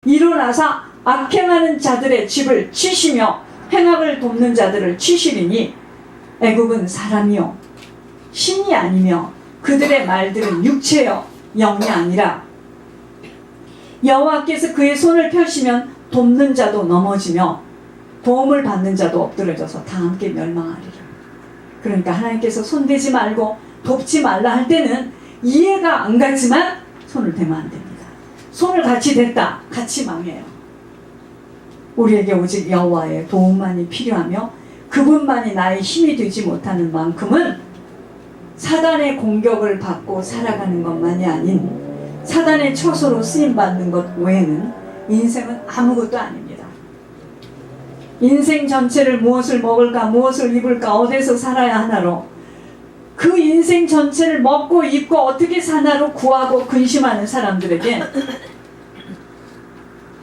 일어나서 악행하는 자들의 집을 치시며 행악을 돕는 자들을 치시리니 애굽은 사람이요 신이 아니며 그들의 말들은 육체요 영이 아니라 여호와께서 그의 손을 펴시면 돕는 자도 넘어지며 도움을 받는 자도 엎드러져서 다 함께 멸망하리라. 그러니까 하나님께서 손대지 말고 돕지 말라 할 때는 이해가 안 가지만 손을 대면 안 됩니다. 손을 같이 댔다 같이 망해요. 우리에게 오직 여호와의 도움만이 필요하며 그분만이 나의 힘이 되지 못하는 만큼은 사단의 공격을 받고 살아가는 것만이 아닌 사단의 처소로 쓰임받는 것 외에는 인생은 아무것도 아닙니다. 인생 전체를 무엇을 먹을까 무엇을 입을까 어디서 살아야 하나로 그 인생 전체를 먹고 입고 어떻게 사나로 구하고 근심하는 사람들에게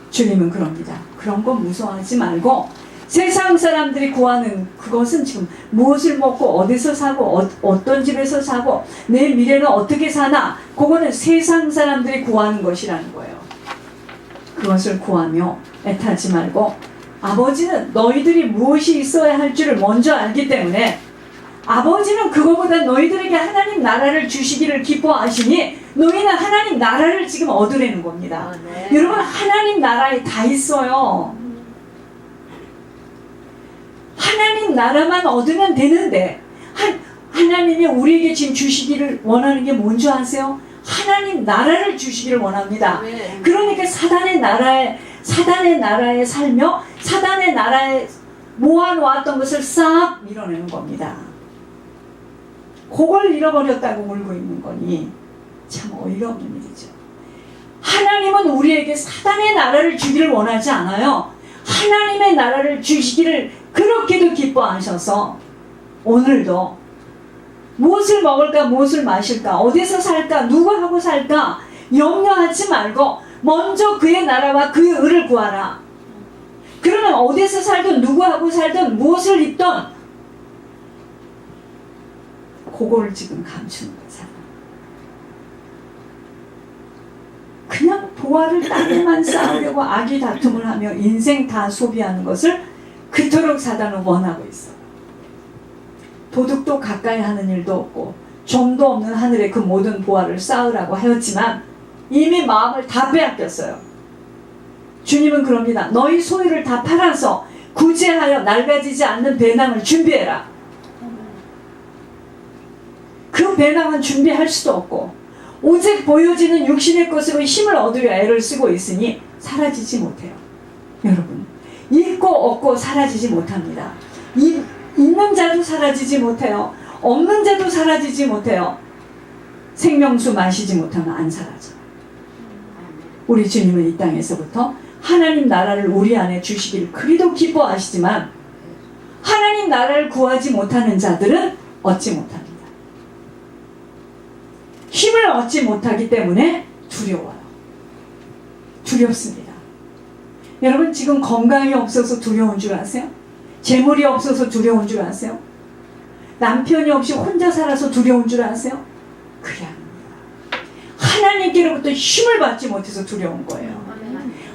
주님은 그럽니다. 그런 거 무서워하지 말고 세상 사람들이 구하는 그것은 지금 무엇을 먹고 어디서 사고 어떤 집에서 사고 내 미래는 어떻게 사나 그거는 세상 사람들이 구하는 것이라는 거예요. 그것을 구하며 애타지 말고 아버지는 너희들이 무엇이 있어야 할 줄을 먼저 알기 때문에 아버지는 그거보다 너희들에게 하나님 나라를 주시기를 기뻐하시니 너희는 하나님 나라를 지금 얻으려는 겁니다. 네. 여러분 하나님 나라에 다 있어요. 하나님 나라만 얻으면 되는데 하나님이 우리에게 지금 주시기를 원하는 게 뭔지 아세요? 하나님 나라를 주시기를 원합니다. 네. 그러니까 사단의 나라에 살며 사단의 나라에 모아놓았던 것을 싹 밀어내는 겁니다. 그걸 잃어버렸다고 울고 있는 거니 참 어이가 없는 일이죠. 하나님은 우리에게 사단의 나라를 주기를 원하지 않아요. 하나님의 나라를 주시기를 그렇게도 기뻐하셔서 오늘도 무엇을 먹을까 무엇을 마실까 어디서 살까 누구하고 살까 염려하지 말고 먼저 그의 나라와 그의 의를 구하라. 그러면 어디서 살든 누구하고 살든 무엇을 입든 그거를 지금 감추는 거잖아. 그냥 보화를 땅에만 쌓으려고 악이 다툼을 하며 인생 다 소비하는 것을 그토록 사단은 원하고 있어. 도둑도 가까이 하는 일도 없고 종도 없는 하늘에 그 모든 보화를 쌓으라고 하였지만 이미 마음을 다 빼앗겼어요. 주님은 그럽니다. 너희 소유를 다 팔아서 구제하여 낡아지지 않는 배낭을 준비해라. 그 배낭은 준비할 수도 없고 오직 보여지는 육신의 것으로 힘을 얻으려 애를 쓰고 있으니 사라지지 못해요. 여러분 있고 없고 사라지지 못합니다. 있는 자도 사라지지 못해요. 없는 자도 사라지지 못해요. 생명수 마시지 못하면 안 사라져. 우리 주님은 이 땅에서부터 하나님 나라를 우리 안에 주시기를 그리도 기뻐하시지만 하나님 나라를 구하지 못하는 자들은 얻지 못합니다. 힘을 얻지 못하기 때문에 두려워요. 두렵습니다. 여러분 지금 건강이 없어서 두려운 줄 아세요? 재물이 없어서 두려운 줄 아세요? 남편이 없이 혼자 살아서 두려운 줄 아세요? 그게 아닙니다. 하나님께로부터 힘을 받지 못해서 두려운 거예요.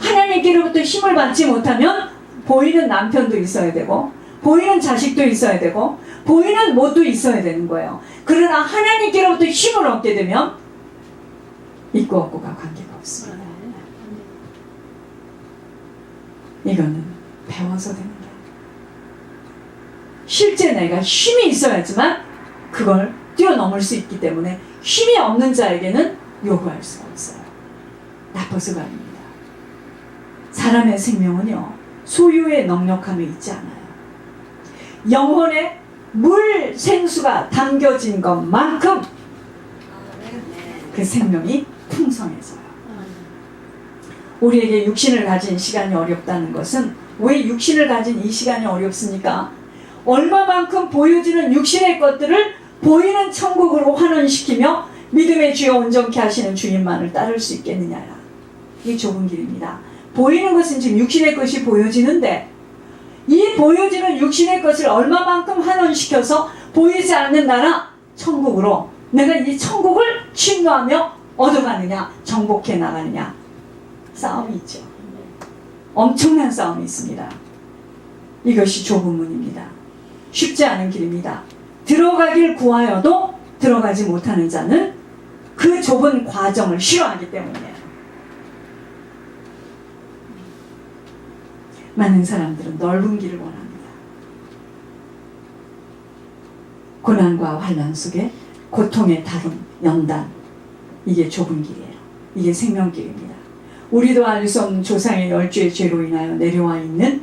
하나님께로부터 힘을 받지 못하면 보이는 남편도 있어야 되고 보이는 자식도 있어야 되고 보이는 뭐도 있어야 되는 거예요. 그러나 하나님께로부터 힘을 얻게 되면 있고 없고가 관계가 없습니다. 이거는 배워서 되는 거예요. 실제 내가 힘이 있어야지만 그걸 뛰어넘을 수 있기 때문에 힘이 없는 자에게는 요구할 수가 없어요. 나빠서가 아닙니다. 사람의 생명은요 소유의 넉넉함에 있지 않아요. 영혼에 물 생수가 담겨진 것만큼 그 생명이 풍성해져요. 우리에게 육신을 가진 시간이 어렵다는 것은 왜 육신을 가진 이 시간이 어렵습니까? 얼마만큼 보여지는 육신의 것들을 보이는 천국으로 환원시키며 믿음의 주여 온전케 하시는 주님만을 따를 수 있겠느냐라. 이게 좁은 길입니다. 보이는 것은 지금 육신의 것이 보여지는데 이 보여지는 육신의 것을 얼마만큼 환원시켜서 보이지 않는 나라 천국으로 내가 이 천국을 침노하며 얻어가느냐 정복해 나가느냐 싸움이 있죠. 엄청난 싸움이 있습니다. 이것이 좁은 문입니다. 쉽지 않은 길입니다. 들어가길 구하여도 들어가지 못하는 자는 그 좁은 과정을 싫어하기 때문이에요. 많은 사람들은 넓은 길을 원합니다. 고난과 환난 속에 고통의 다름, 연단, 이게 좁은 길이에요. 이게 생명길입니다. 우리도 알 수 없는 조상의 열주의 죄로 인하여 내려와 있는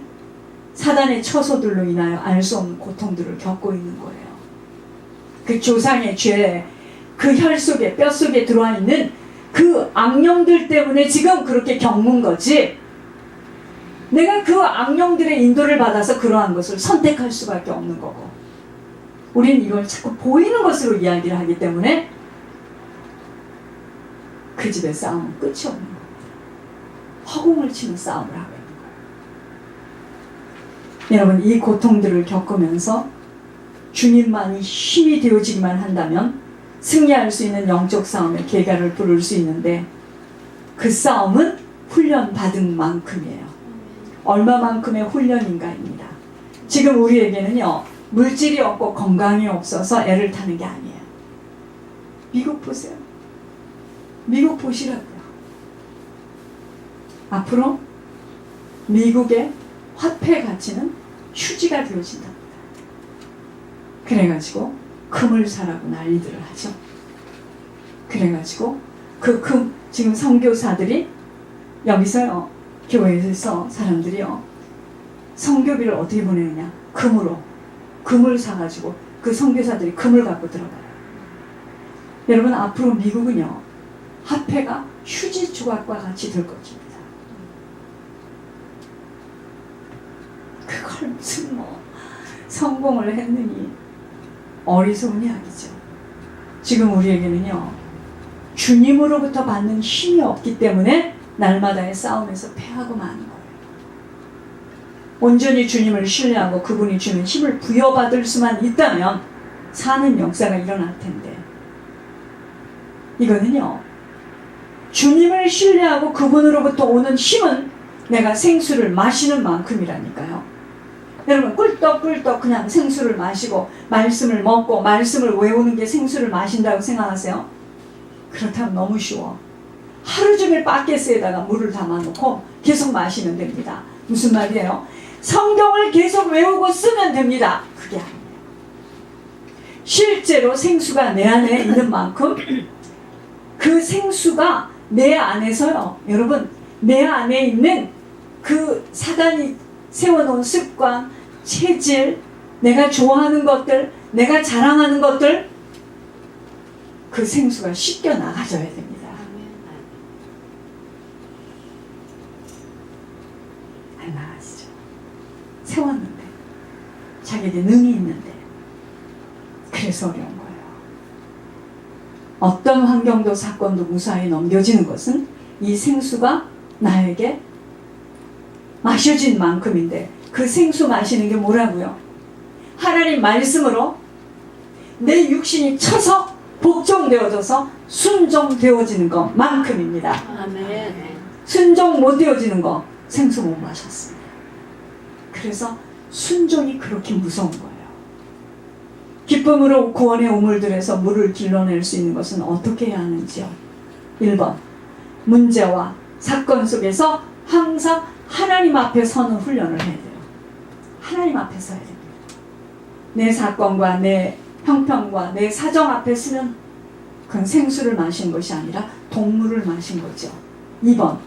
사단의 처소들로 인하여 알 수 없는 고통들을 겪고 있는 거예요. 그 조상의 죄, 그 혈 속에, 뼈 속에 들어와 있는 그 악령들 때문에 지금 그렇게 겪는 거지, 내가 그 악령들의 인도를 받아서 그러한 것을 선택할 수밖에 없는 거고, 우린 이걸 자꾸 보이는 것으로 이야기를 하기 때문에 그 집의 싸움은 끝이 없는 겁니다. 허공을 치는 싸움을 하고 있는 거예요. 여러분, 이 고통들을 겪으면서 주님만이 힘이 되어지기만 한다면 승리할 수 있는 영적 싸움의 계가를 부를 수 있는데, 그 싸움은 훈련받은 만큼이에요. 얼마만큼의 훈련인가입니다. 지금 우리에게는요, 물질이 없고 건강이 없어서 애를 타는 게 아니에요. 미국 보세요. 미국 보시라고요. 앞으로 미국의 화폐 가치는 휴지가 되어진답니다. 그래가지고 금을 사라고 난리들을 하죠. 그래가지고 그 금, 지금 선교사들이 여기서요, 교회에서 사람들이요, 선교비를 어떻게 보내느냐, 금을 사가지고 그 선교사들이 금을 갖고 들어가요. 여러분, 앞으로 미국은요, 화폐가 휴지 조각과 같이 될 것입니다. 그걸 무슨 성공을 했느니, 어리석은 이야기죠. 지금 우리에게는요, 주님으로부터 받는 힘이 없기 때문에 날마다의 싸움에서 패하고 마는 거예요. 온전히 주님을 신뢰하고 그분이 주는 힘을 부여받을 수만 있다면 사는 역사가 일어날 텐데, 이거는요, 주님을 신뢰하고 그분으로부터 오는 힘은 내가 생수를 마시는 만큼이라니까요. 여러분, 꿀떡꿀떡 그냥 생수를 마시고 말씀을 먹고 말씀을 외우는 게 생수를 마신다고 생각하세요? 그렇다면 너무 쉬워. 하루 종일 바켓에다가 물을 담아놓고 계속 마시면 됩니다. 무슨 말이에요? 성경을 계속 외우고 쓰면 됩니다. 그게 아니에요. 실제로 생수가 내 안에 있는 만큼 그 생수가 내 안에서요, 여러분, 내 안에 있는 그 사단이 세워놓은 습관, 체질, 내가 좋아하는 것들, 내가 자랑하는 것들, 그 생수가 씻겨 나가져야 됩니다. 안 나가시죠. 세웠는데, 자기에게 능이 있는데, 그래서 어려운 거예요. 어떤 환경도 사건도 무사히 넘겨지는 것은 이 생수가 나에게 마셔진 만큼인데, 그 생수 마시는 게 뭐라고요? 하나님 말씀으로 내 육신이 쳐서 복종되어져서 순종되어지는 것만큼입니다. 아멘. 순종 못 되어지는 거 생수 못 마셨습니다. 그래서 순종이 그렇게 무서운 거예요. 기쁨으로 구원의 우물들에서 물을 길러낼 수 있는 것은 어떻게 해야 하는지요? 1번, 문제와 사건 속에서 항상 하나님 앞에 서는 훈련을 해야 돼요. 하나님 앞에 서야 됩니다. 내 사건과 내 형편과 내 사정 앞에 서면 그건 생수를 마신 것이 아니라 동물을 마신 거죠. 2번,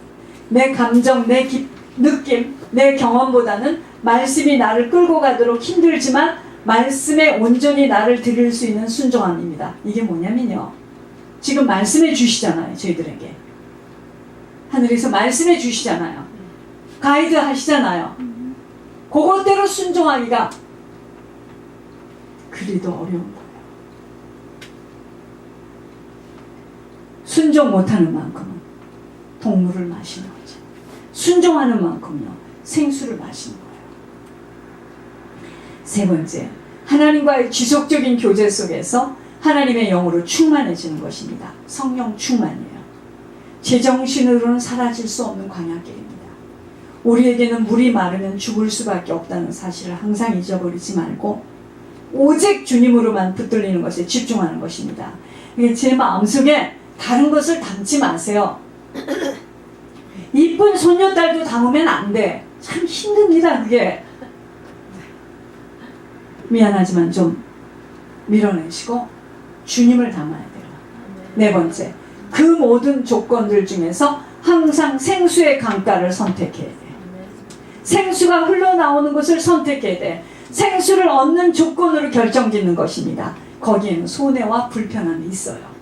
내 감정, 내 느낌, 내 경험보다는 말씀이 나를 끌고 가도록 힘들지만 말씀에 온전히 나를 드릴 수 있는 순종함입니다. 이게 뭐냐면요, 지금 말씀해 주시잖아요. 저희들에게 하늘에서 말씀해 주시잖아요. 가이드 하시잖아요. 그것대로 순종하기가 그리도 어려운 거예요. 순종 못하는 만큼은 동물을 마시는 거죠. 순종하는 만큼요, 생수를 마시는 거예요. 세 번째, 하나님과의 지속적인 교제 속에서 하나님의 영으로 충만해지는 것입니다. 성령 충만이에요. 제정신으로는 사라질 수 없는 광야길입니다. 우리에게는 물이 마르면 죽을 수밖에 없다는 사실을 항상 잊어버리지 말고 오직 주님으로만 붙들리는 것에 집중하는 것입니다. 제 마음속에 다른 것을 담지 마세요. 이쁜 손녀딸도 담으면 안 돼. 참 힘듭니다, 그게. 미안하지만 좀 밀어내시고 주님을 담아야 돼요. 네 번째, 그 모든 조건들 중에서 항상 생수의 강가를 선택해야 돼. 생수가 흘러나오는 것을 선택해야 돼. 생수를 얻는 조건으로 결정짓는 것입니다. 거기에는 손해와 불편함이 있어요.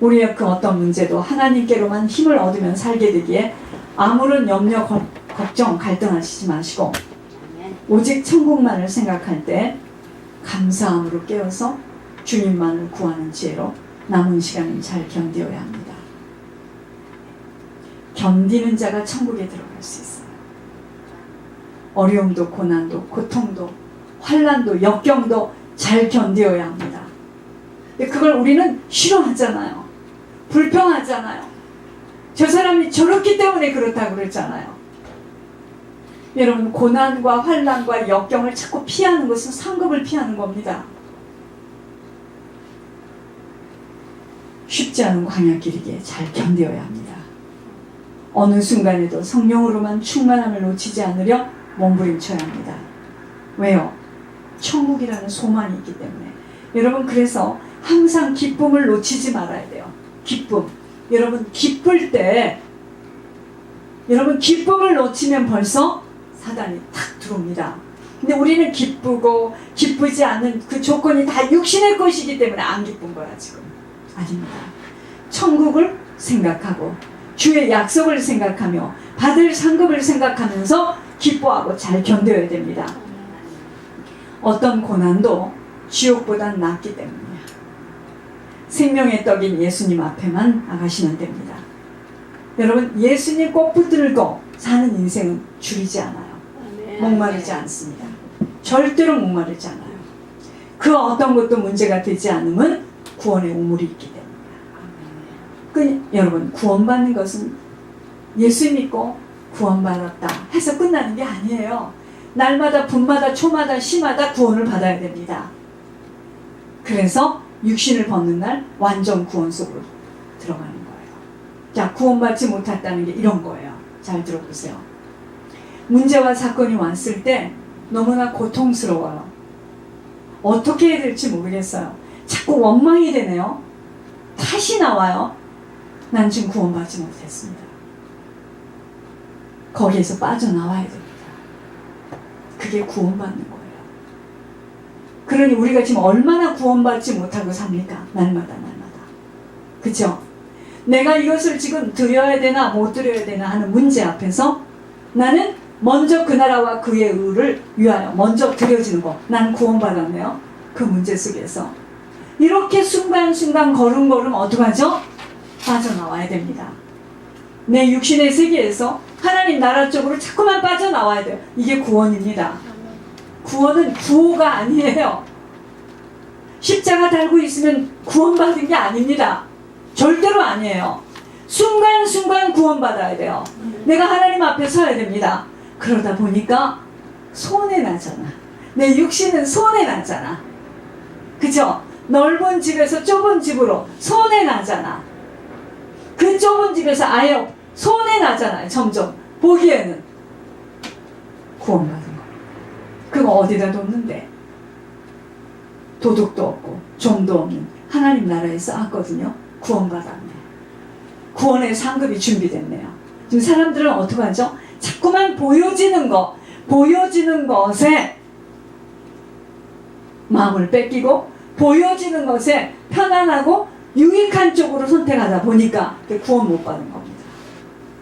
우리의 그 어떤 문제도 하나님께로만 힘을 얻으면 살게 되기에 아무런 염려, 걱정, 갈등하시지 마시고 오직 천국만을 생각할 때 감사함으로 깨어서 주님만을 구하는 지혜로 남은 시간은 잘 견디어야 합니다. 견디는 자가 천국에 들어갈 수 있어요. 어려움도 고난도 고통도 환난도 역경도 잘 견디어야 합니다. 그걸 우리는 싫어하잖아요. 불평하잖아요. 저 사람이 저렇기 때문에 그렇다고 그랬잖아요. 여러분, 고난과 환난과 역경을 자꾸 피하는 것은 상급을 피하는 겁니다. 쉽지 않은 광야길이기에 잘 견뎌야 합니다. 어느 순간에도 성령으로만 충만함을 놓치지 않으려 몸부림쳐야 합니다. 왜요? 천국이라는 소망이 있기 때문에. 여러분, 그래서 항상 기쁨을 놓치지 말아야 돼요. 기쁨. 여러분, 기쁠 때 여러분 기쁨을 놓치면 벌써 사단이 탁 들어옵니다. 근데 우리는 기쁘고 기쁘지 않은 그 조건이 다 육신의 것이기 때문에 안 기쁜 거야 지금. 아닙니다. 천국을 생각하고 주의 약속을 생각하며 받을 상급을 생각하면서 기뻐하고 잘 견뎌야 됩니다. 어떤 고난도 지옥보단 낫기 때문이야. 생명의 떡인 예수님 앞에만 나가시면 됩니다. 여러분, 예수님 꼭 붙들고 사는 인생은 줄이지 않아요. 목마르지 않습니다. 절대로 목마르지 않아요. 그 어떤 것도 문제가 되지 않으면 구원의 우물이 있기 때문입니다. 여러분, 구원받는 것은 예수 믿고 구원받았다 해서 끝나는 게 아니에요. 날마다 분마다 초마다 시마다 구원을 받아야 됩니다. 그래서 육신을 벗는 날 완전 구원 속으로 들어가는 거예요. 자, 구원받지 못했다는 게 이런 거예요. 잘 들어보세요. 문제와 사건이 왔을 때 너무나 고통스러워요. 어떻게 해야 될지 모르겠어요. 자꾸 원망이 되네요. 탓이 나와요. 난 지금 구원받지 못했습니다. 거기에서 빠져나와야 됩니다. 그게 구원받는 거예요. 그러니 우리가 지금 얼마나 구원받지 못하고 삽니까? 날마다. 그쵸? 내가 이것을 지금 드려야 되나 못 드려야 되나 하는 문제 앞에서 나는 먼저 그 나라와 그의 의를 위하여 먼저 드려지는 거. 나는 구원받았네요. 그 문제 속에서. 이렇게 순간순간 걸음걸음 어떡하죠? 빠져나와야 됩니다. 내 육신의 세계에서 하나님 나라 쪽으로 자꾸만 빠져나와야 돼요. 이게 구원입니다. 구원은 구호가 아니에요. 십자가 달고 있으면 구원받은 게 아닙니다. 절대로 아니에요. 순간순간 구원받아야 돼요. 내가 하나님 앞에 서야 됩니다. 그러다 보니까 손해나잖아. 내 육신은 손해나잖아. 그죠? 넓은 집에서 좁은 집으로 손해나잖아. 그 좁은 집에서 아예 손해나잖아요. 점점 보기에는. 구원받은 거. 그거 어디다 뒀는데? 도둑도 없고 종도 없는 하나님 나라에 쌓았거든요. 구원받았네. 구원의 상급이 준비됐네요. 지금 사람들은 어떻게 하죠? 자꾸만 보여지는 것에 마음을 뺏기고 보여지는 것에 편안하고 유익한 쪽으로 선택하다 보니까 구원 못 받은 겁니다.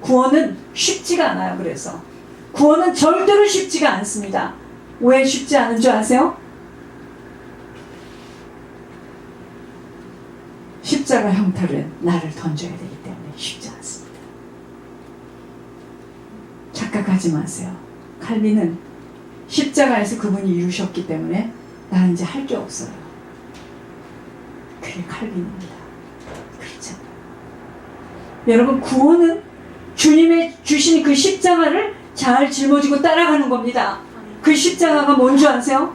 구원은 쉽지가 않아요. 그래서 구원은 절대로 쉽지가 않습니다. 왜 쉽지 않은 줄 아세요? 십자가 형태로 나를 던져야 되기 때문에 쉽지 않습니다. 착각하지 마세요. 칼빈은 십자가에서 그분이 이루셨기 때문에 나는 이제 할 게 없어요. 그게 칼빈입니다. 그렇죠. 여러분, 구원은 주님의 주신 그 십자가를 잘 짊어지고 따라가는 겁니다. 그 십자가가 뭔 줄 아세요?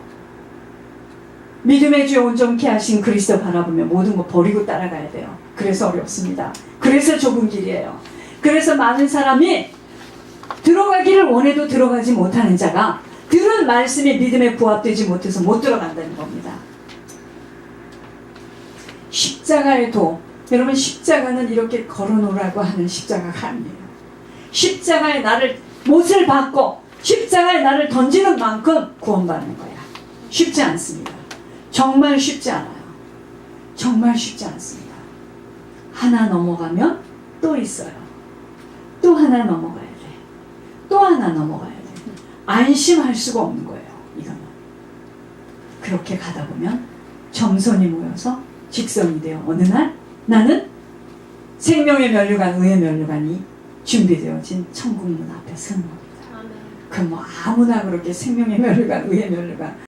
믿음의 주에 온전케 하신 그리스도 바라보며 모든 거 버리고 따라가야 돼요. 그래서 어렵습니다. 그래서 좁은 길이에요. 그래서 많은 사람이 들어가기를 원해도 들어가지 못하는 자가 들은 말씀이 믿음에 부합되지 못해서 못 들어간다는 겁니다. 십자가의 도, 여러분 십자가는 이렇게 걸어놓으라고 하는 십자가가 아니에요. 십자가에 나를 못을 받고 십자가에 나를 던지는 만큼 구원받는 거야. 쉽지 않습니다. 정말 쉽지 않아요. 정말 쉽지 않습니다. 하나 넘어가면 또 있어요. 또 하나 넘어가야 돼. 또 하나 넘어가야 돼. 안심할 수가 없는 거예요. 이거는. 그렇게 가다 보면 점선이 모여서 직선이 돼요. 어느 날 나는 생명의 면류관, 의의 면류관이 준비되어진 천국문 앞에 서는 겁니다. 그럼 뭐 아무나 그렇게 생명의 면류관, 의의 면류관